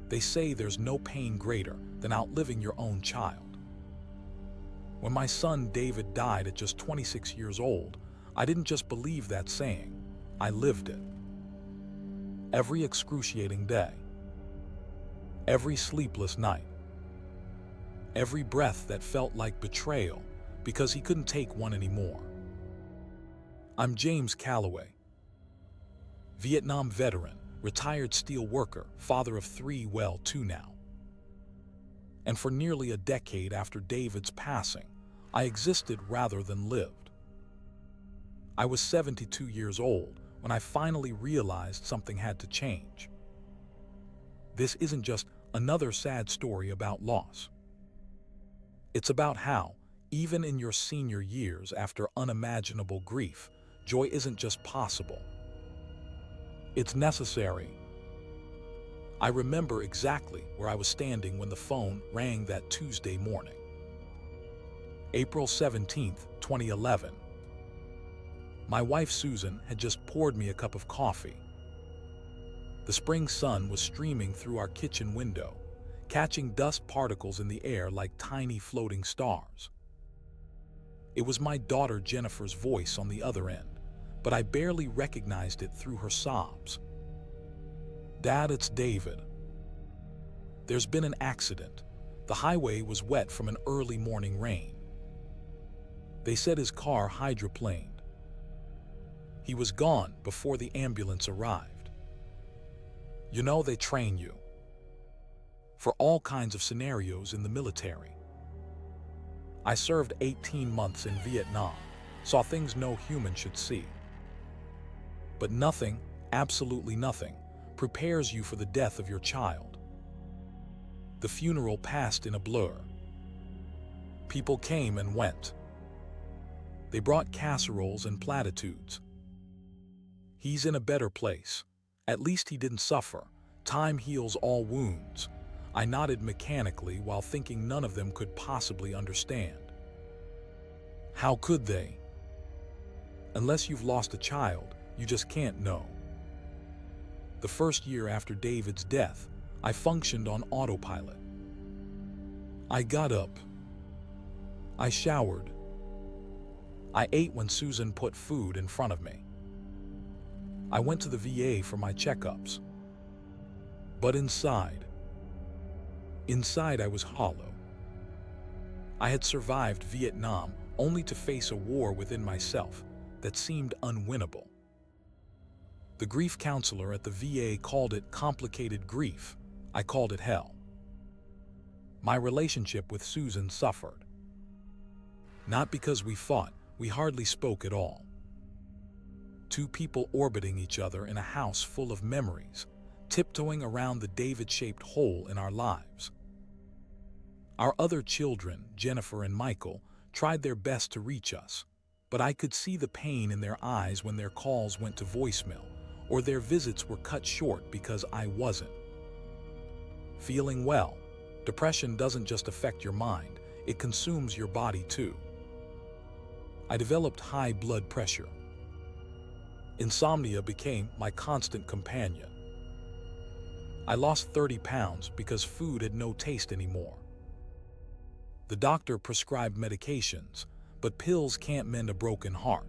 They say there's no pain greater than outliving your own child. When my son David died at just 26 years old, I didn't just believe that saying, I lived it. Every excruciating day, every sleepless night, every breath that felt like betrayal because he couldn't take one anymore. I'm James Calloway, Vietnam veteran, retired steel worker, father of three, well, two now. And for nearly a decade after David's passing, I existed rather than lived. I was 72 years old when I finally realized something had to change. This isn't just another sad story about loss. It's about how, even in your senior years after unimaginable grief, joy isn't just possible. It's necessary. I remember exactly where I was standing when the phone rang that Tuesday morning. April 17th, 2011. My wife Susan had just poured me a cup of coffee. The spring sun was streaming through our kitchen window, catching dust particles in the air like tiny floating stars. It was my daughter Jennifer's voice on the other end, but I barely recognized it through her sobs. Dad, it's David. There's been an accident. The highway was wet from an early morning rain. They said his car hydroplaned. He was gone before the ambulance arrived. You know, they train you for all kinds of scenarios in the military. I served 18 months in Vietnam, saw things no human should see. But nothing, absolutely nothing, prepares you for the death of your child. The funeral passed in a blur. People came and went. They brought casseroles and platitudes. He's in a better place. At least he didn't suffer. Time heals all wounds. I nodded mechanically while thinking none of them could possibly understand. How could they? Unless you've lost a child, you just can't know. The first year after David's death, I functioned on autopilot. I got up. I showered. I ate when Susan put food in front of me. I went to the VA for my checkups. But inside I was hollow. I had survived Vietnam only to face a war within myself that seemed unwinnable. The grief counselor at the VA called it complicated grief. I called it hell. My relationship with Susan suffered. Not because we fought, we hardly spoke at all. Two people orbiting each other in a house full of memories, tiptoeing around the David-shaped hole in our lives. Our other children, Jennifer and Michael, tried their best to reach us, but I could see the pain in their eyes when their calls went to voicemail, or their visits were cut short because I wasn't feeling well. Depression doesn't just affect your mind, it consumes your body too. I developed high blood pressure. Insomnia became my constant companion. I lost 30 pounds because food had no taste anymore. The doctor prescribed medications, but pills can't mend a broken heart.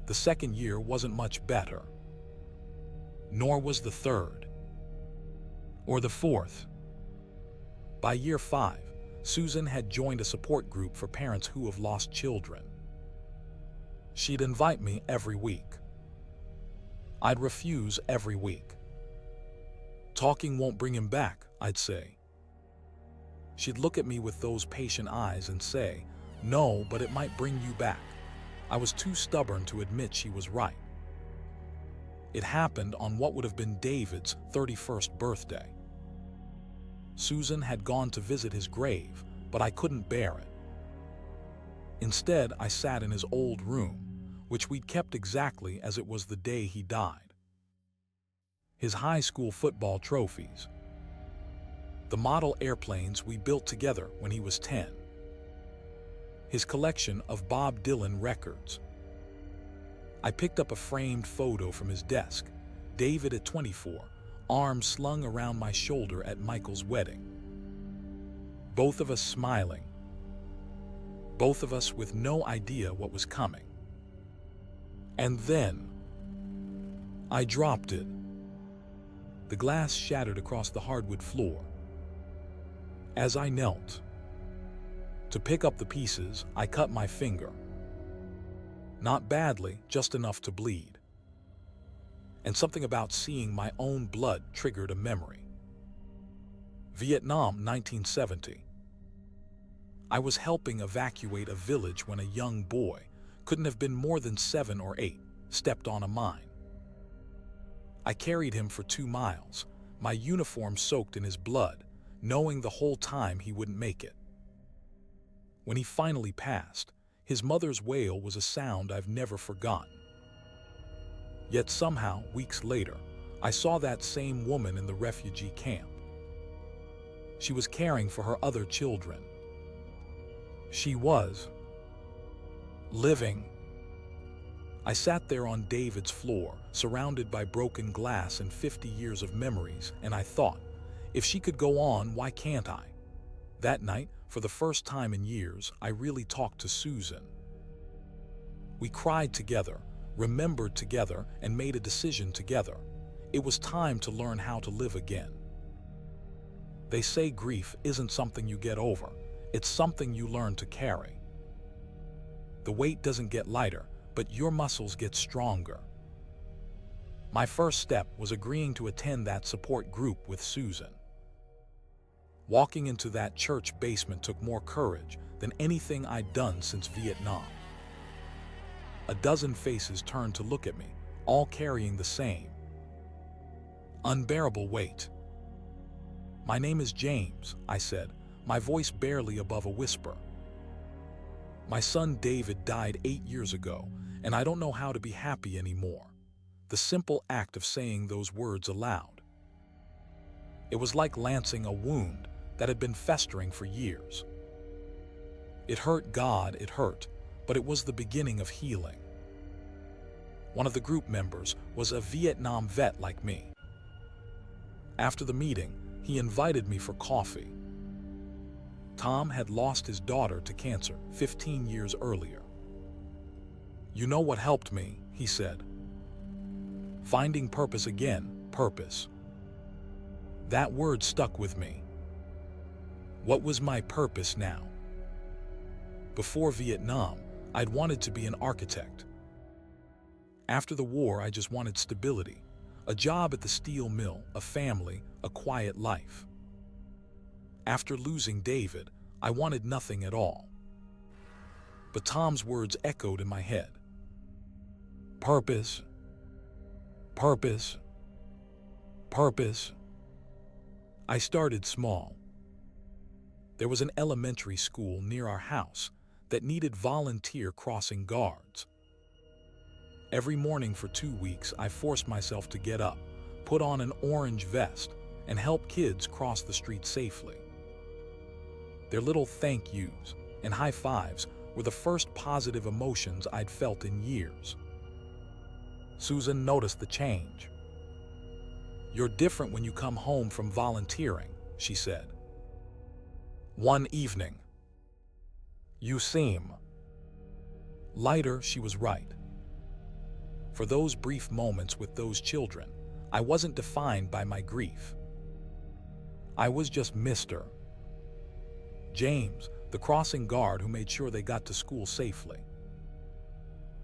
The second year wasn't much better. Nor was the third. Or the fourth. By year 5, Susan had joined a support group for parents who have lost children. She'd invite me every week. I'd refuse every week. Talking won't bring him back, I'd say. She'd look at me with those patient eyes and say, no, but it might bring you back. I was too stubborn to admit she was right. It happened on what would have been David's 31st birthday. Susan had gone to visit his grave, but I couldn't bear it. Instead, I sat in his old room, which we'd kept exactly as it was the day he died. His high school football trophies. The model airplanes we built together when he was 10. His collection of Bob Dylan records. I picked up a framed photo from his desk, David at 24, arms slung around my shoulder at Michael's wedding. Both of us smiling. Both of us with no idea what was coming. And then I dropped it. The glass shattered across the hardwood floor. As I knelt to pick up the pieces, I cut my finger. Not badly, just enough to bleed. And something about seeing my own blood triggered a memory. Vietnam, 1970. I was helping evacuate a village when a young boy, couldn't have been more than 7 or 8, stepped on a mine. I carried him for 2 miles, my uniform soaked in his blood, knowing the whole time he wouldn't make it. When he finally passed, his mother's wail was a sound I've never forgotten. Yet somehow, weeks later, I saw that same woman in the refugee camp. She was caring for her other children. She was living. I sat there on David's floor, surrounded by broken glass and 50 years of memories, and I thought, if she could go on, why can't I? That night, for the first time in years, I really talked to Susan. We cried together, remembered together, and made a decision together. It was time to learn how to live again. They say grief isn't something you get over, it's something you learn to carry. The weight doesn't get lighter, but your muscles get stronger. My first step was agreeing to attend that support group with Susan. Walking into that church basement took more courage than anything I'd done since Vietnam. A dozen faces turned to look at me, all carrying the same unbearable weight. "My name is James," I said, my voice barely above a whisper. "My son David died 8 years ago, and I don't know how to be happy anymore." The simple act of saying those words aloud. It was like lancing a wound that had been festering for years. It hurt, God, it hurt, but it was the beginning of healing. One of the group members was a Vietnam vet like me. After the meeting, he invited me for coffee. Tom had lost his daughter to cancer 15 years earlier. "You know what helped me," he said. "Finding purpose again, purpose." That word stuck with me. What was my purpose now? Before Vietnam, I'd wanted to be an architect. After the war, I just wanted stability, a job at the steel mill, a family, a quiet life. After losing David, I wanted nothing at all. But Tom's words echoed in my head. Purpose, purpose, purpose. I started small. There was an elementary school near our house that needed volunteer crossing guards. Every morning for 2 weeks, I forced myself to get up, put on an orange vest, and help kids cross the street safely. Their little thank yous and high fives were the first positive emotions I'd felt in years. Susan noticed the change. "You're different when you come home from volunteering," she said. One evening, "You seem lighter." She was right. For those brief moments with those children, I wasn't defined by my grief. I was just Mr. James, the crossing guard who made sure they got to school safely.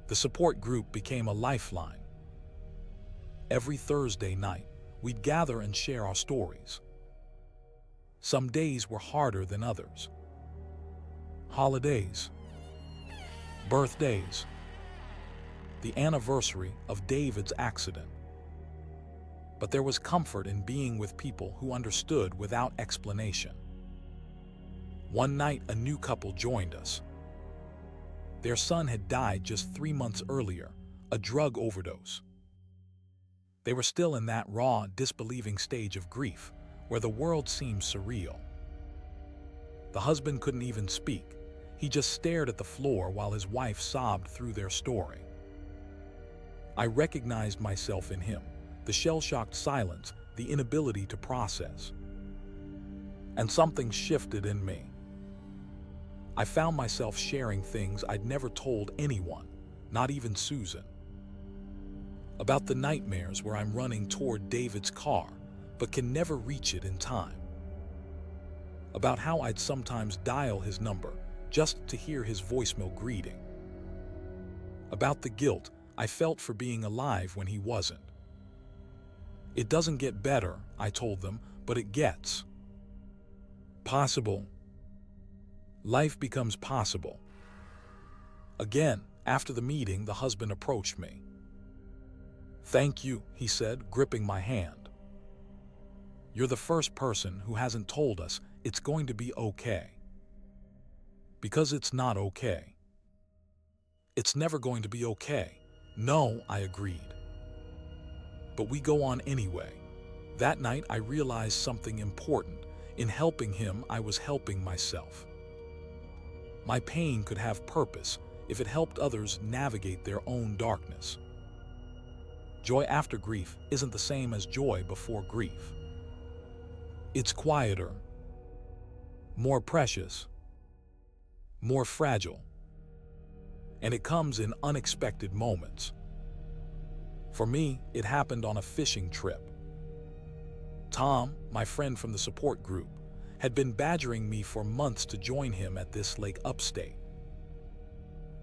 The support group became a lifeline. Every Thursday night, we'd gather and share our stories. Some days were harder than others. Holidays, birthdays, the anniversary of David's accident. But there was comfort in being with people who understood without explanation. One night, a new couple joined us. Their son had died just 3 months earlier, a drug overdose. They were still in that raw, disbelieving stage of grief, where the world seemed surreal. The husband couldn't even speak. He just stared at the floor while his wife sobbed through their story. I recognized myself in him, the shell-shocked silence, the inability to process. And something shifted in me. I found myself sharing things I'd never told anyone, not even Susan. About the nightmares where I'm running toward David's car, but can never reach it in time. About how I'd sometimes dial his number just to hear his voicemail greeting. About the guilt I felt for being alive when he wasn't. It doesn't get better, I told them, but it gets possible. Life becomes possible. Again, after the meeting, the husband approached me. "Thank you," he said, gripping my hand. "You're the first person who hasn't told us it's going to be okay." Because it's not okay. It's never going to be okay. No, I agreed. But we go on anyway. That night, I realized something important. In helping him, I was helping myself. My pain could have purpose if it helped others navigate their own darkness. Joy after grief isn't the same as joy before grief. It's quieter, more precious, more fragile, and it comes in unexpected moments. For me, it happened on a fishing trip. Tom, my friend from the support group, had been badgering me for months to join him at this lake upstate.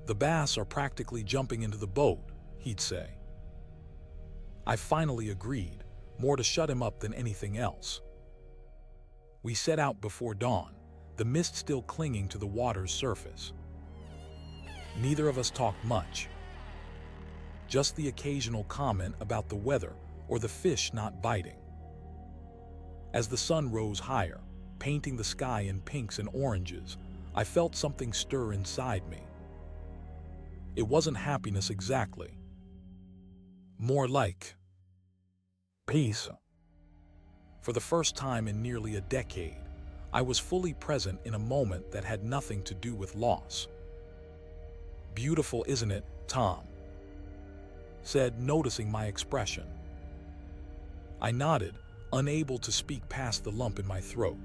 "The bass are practically jumping into the boat," he'd say. I finally agreed, more to shut him up than anything else. We set out before dawn, the mist still clinging to the water's surface. Neither of us talked much. Just the occasional comment about the weather or the fish not biting. As the sun rose higher, painting the sky in pinks and oranges, I felt something stir inside me. It wasn't happiness exactly. More like peace. For the first time in nearly a decade, I was fully present in a moment that had nothing to do with loss. "Beautiful, isn't it, Tom?" said, noticing my expression. I nodded, unable to speak past the lump in my throat.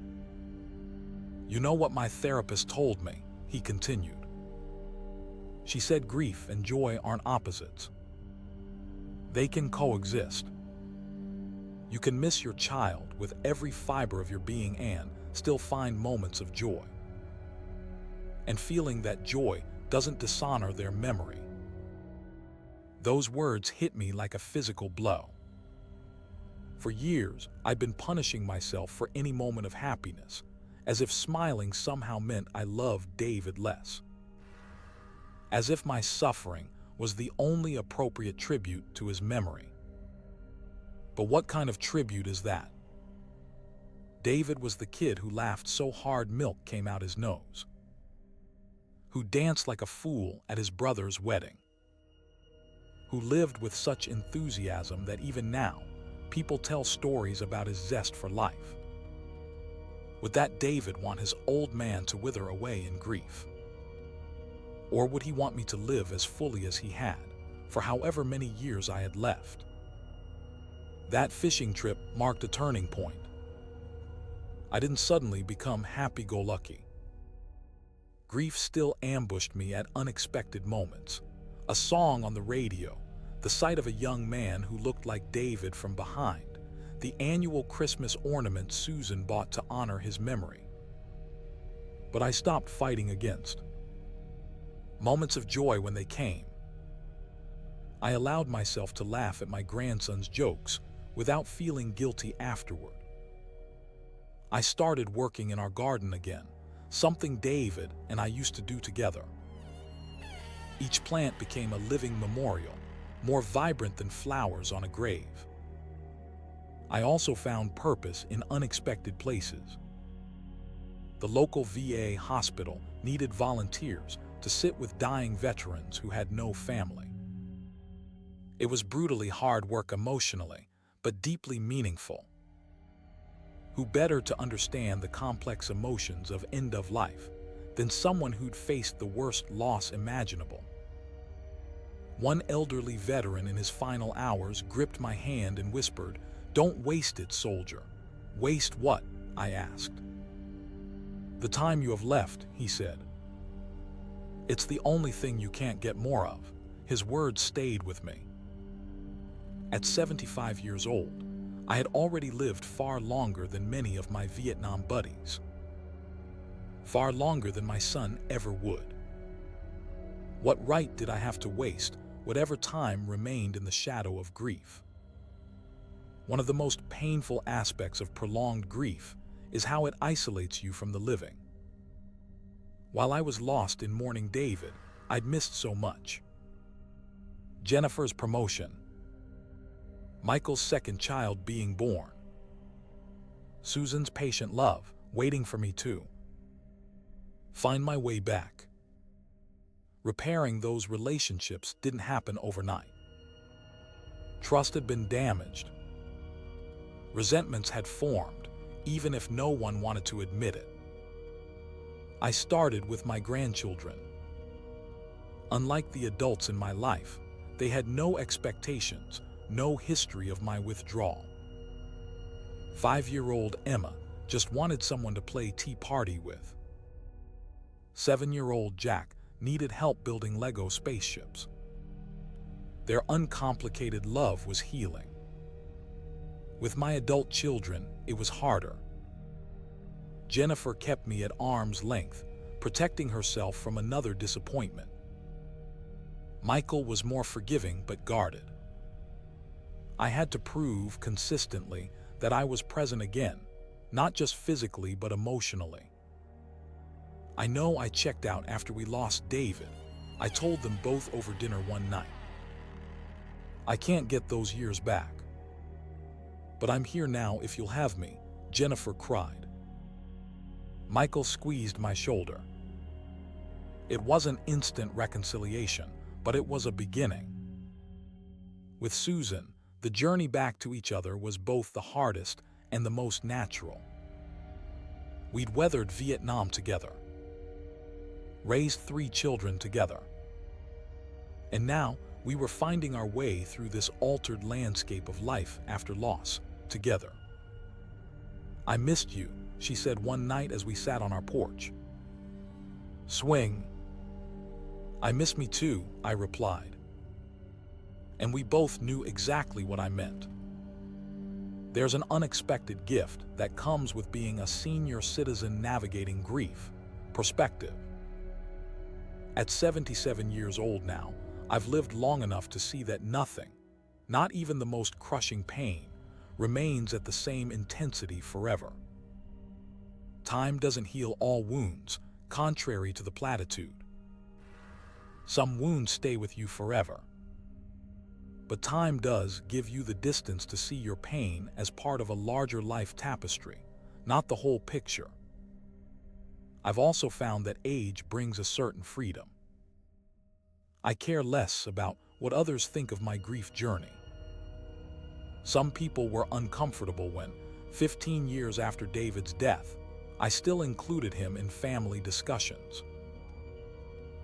"You know what my therapist told me," he continued. "She said grief and joy aren't opposites. They can coexist. You can miss your child with every fiber of your being and still find moments of joy. And feeling that joy doesn't dishonor their memory." Those words hit me like a physical blow. For years, I'd been punishing myself for any moment of happiness, as if smiling somehow meant I loved David less. As if my suffering was the only appropriate tribute to his memory. But what kind of tribute is that? David was the kid who laughed so hard milk came out his nose. Who danced like a fool at his brother's wedding. Who lived with such enthusiasm that even now, people tell stories about his zest for life. Would that David want his old man to wither away in grief? Or would he want me to live as fully as he had, for however many years I had left? That fishing trip marked a turning point. I didn't suddenly become happy-go-lucky. Grief still ambushed me at unexpected moments. A song on the radio, the sight of a young man who looked like David from behind, the annual Christmas ornament Susan bought to honor his memory. But I stopped fighting against moments of joy when they came. I allowed myself to laugh at my grandson's jokes without feeling guilty afterward. I started working in our garden again, something David and I used to do together. Each plant became a living memorial, more vibrant than flowers on a grave. I also found purpose in unexpected places. The local VA hospital needed volunteers to sit with dying veterans who had no family. It was brutally hard work emotionally, but deeply meaningful. Who better to understand the complex emotions of end of life than someone who'd faced the worst loss imaginable? One elderly veteran in his final hours gripped my hand and whispered, Don't waste it, soldier. Waste what? I asked. The time you have left, he said. It's the only thing you can't get more of. His words stayed with me. At 75 years old, I had already lived far longer than many of my Vietnam buddies. Far longer than my son ever would. What right did I have to waste whatever time remained in the shadow of grief? One of the most painful aspects of prolonged grief is how it isolates you from the living. While I was lost in mourning David, I'd missed so much. Jennifer's promotion. Michael's second child being born. Susan's patient love, waiting for me too. Find my way back. Repairing those relationships didn't happen overnight. Trust had been damaged. Resentments had formed, even if no one wanted to admit it. I started with my grandchildren. Unlike the adults in my life, they had no expectations, no history of my withdrawal. 5-year-old Emma just wanted someone to play tea party with. 7-year-old Jack needed help building Lego spaceships. Their uncomplicated love was healing. With my adult children, it was harder. Jennifer kept me at arm's length, protecting herself from another disappointment. Michael was more forgiving but guarded. I had to prove consistently that I was present again, not just physically but emotionally. I know I checked out after we lost David. I told them both over dinner one night. I can't get those years back. But I'm here now if you'll have me, Jennifer cried. Michael squeezed my shoulder. It wasn't instant reconciliation, but it was a beginning. With Susan, the journey back to each other was both the hardest and the most natural. We'd weathered Vietnam together, raised 3 children together, and now we were finding our way through this altered landscape of life after loss together. I missed you, she said one night as we sat on our porch. Swing. I miss me too, I replied. And we both knew exactly what I meant. There's an unexpected gift that comes with being a senior citizen navigating grief: perspective. At 77 years old now, I've lived long enough to see that nothing, not even the most crushing pain, remains at the same intensity forever. Time doesn't heal all wounds, contrary to the platitude. Some wounds stay with you forever. But time does give you the distance to see your pain as part of a larger life tapestry, not the whole picture. I've also found that age brings a certain freedom. I care less about what others think of my grief journey. Some people were uncomfortable when, 15 years after David's death, I still included him in family discussions.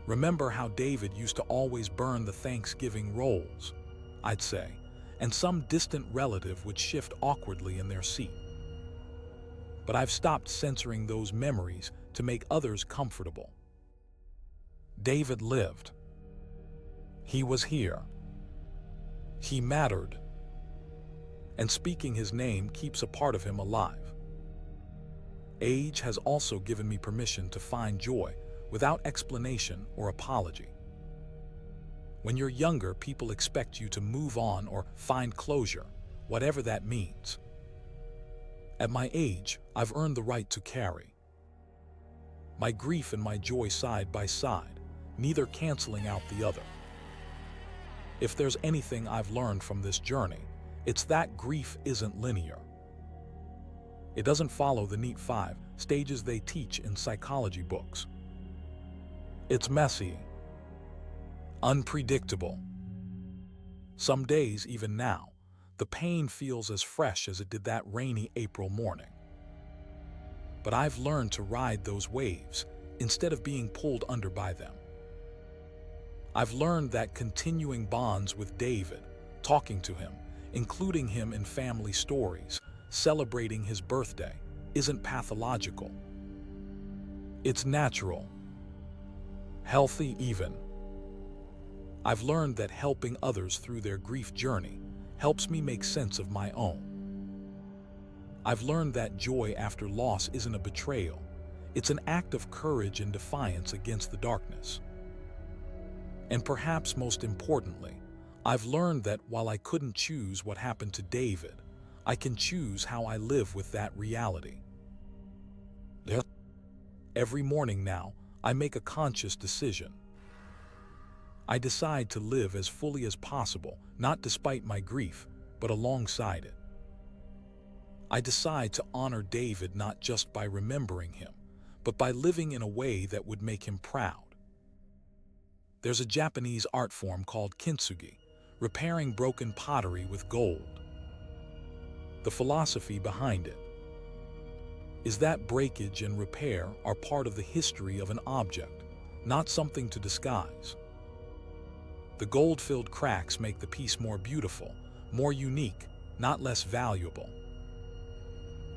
Remember how David used to always burn the Thanksgiving rolls, I'd say, and some distant relative would shift awkwardly in their seat. But I've stopped censoring those memories to make others comfortable. David lived. He was here. He mattered. And speaking his name keeps a part of him alive. Age has also given me permission to find joy without explanation or apology. When you're younger, people expect you to move on or find closure, whatever that means. At my age, I've earned the right to carry my grief and my joy side by side, neither canceling out the other. If there's anything I've learned from this journey, it's that grief isn't linear. It doesn't follow the neat 5 stages they teach in psychology books. It's messy, unpredictable. Some days, even now, the pain feels as fresh as it did that rainy April morning. But I've learned to ride those waves instead of being pulled under by them. I've learned that continuing bonds with David, talking to him, including him in family stories, celebrating his birthday, isn't pathological. It's natural, healthy even. I've learned that helping others through their grief journey helps me make sense of my own. I've learned that joy after loss isn't a betrayal. It's an act of courage and defiance against the darkness. And perhaps most importantly, I've learned that while I couldn't choose what happened to David, I can choose how I live with that reality. Every morning now, I make a conscious decision. I decide to live as fully as possible, not despite my grief, but alongside it. I decide to honor David not just by remembering him, but by living in a way that would make him proud. There's a Japanese art form called kintsugi, repairing broken pottery with gold. The philosophy behind it is that breakage and repair are part of the history of an object, not something to disguise. The gold-filled cracks make the piece more beautiful, more unique, not less valuable.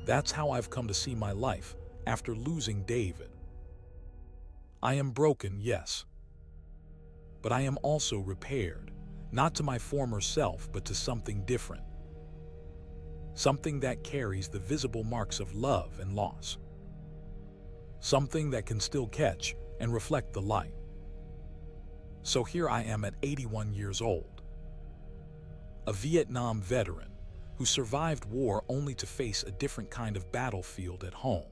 That's how I've come to see my life after losing David. I am broken, yes, but I am also repaired, not to my former self, but to something different. Something that carries the visible marks of love and loss. Something that can still catch and reflect the light. So here I am at 81 years old, a Vietnam veteran who survived war only to face a different kind of battlefield at home.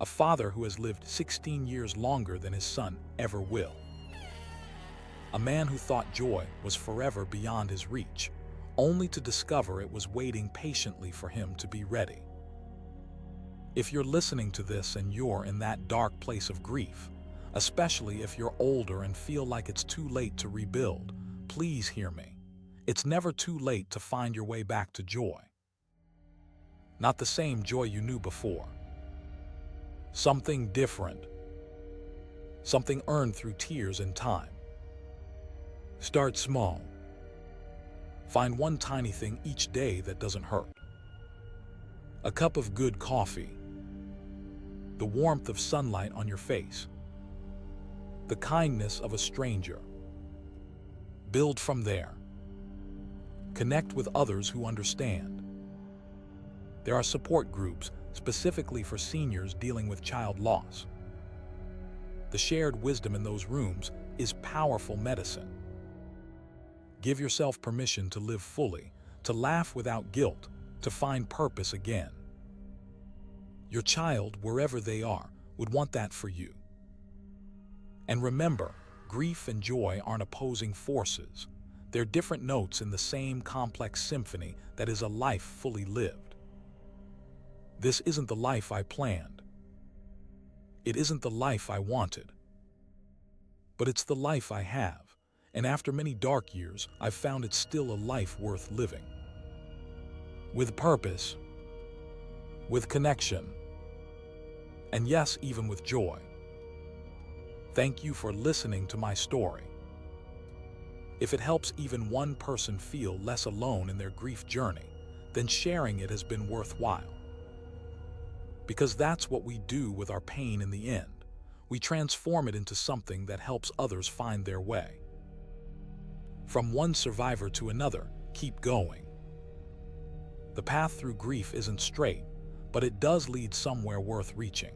A father who has lived 16 years longer than his son ever will. A man who thought joy was forever beyond his reach, only to discover it was waiting patiently for him to be ready. If you're listening to this and you're in that dark place of grief, especially if you're older and feel like it's too late to rebuild, please hear me. It's never too late to find your way back to joy. Not the same joy you knew before. Something different. Something earned through tears and time. Start small. Find one tiny thing each day that doesn't hurt. A cup of good coffee. The warmth of sunlight on your face. The kindness of a stranger. Build from there. Connect with others who understand. There are support groups specifically for seniors dealing with child loss. The shared wisdom in those rooms is powerful medicine. Give yourself permission to live fully, to laugh without guilt, to find purpose again. Your child, wherever they are, would want that for you. And remember, grief and joy aren't opposing forces. They're different notes in the same complex symphony that is a life fully lived. This isn't the life I planned. It isn't the life I wanted. But it's the life I have. And after many dark years, I've found it's still a life worth living. With purpose, with connection, and yes, even with joy. Thank you for listening to my story. If it helps even one person feel less alone in their grief journey, then sharing it has been worthwhile. Because that's what we do with our pain in the end. We transform it into something that helps others find their way. From one survivor to another, keep going. The path through grief isn't straight, but it does lead somewhere worth reaching.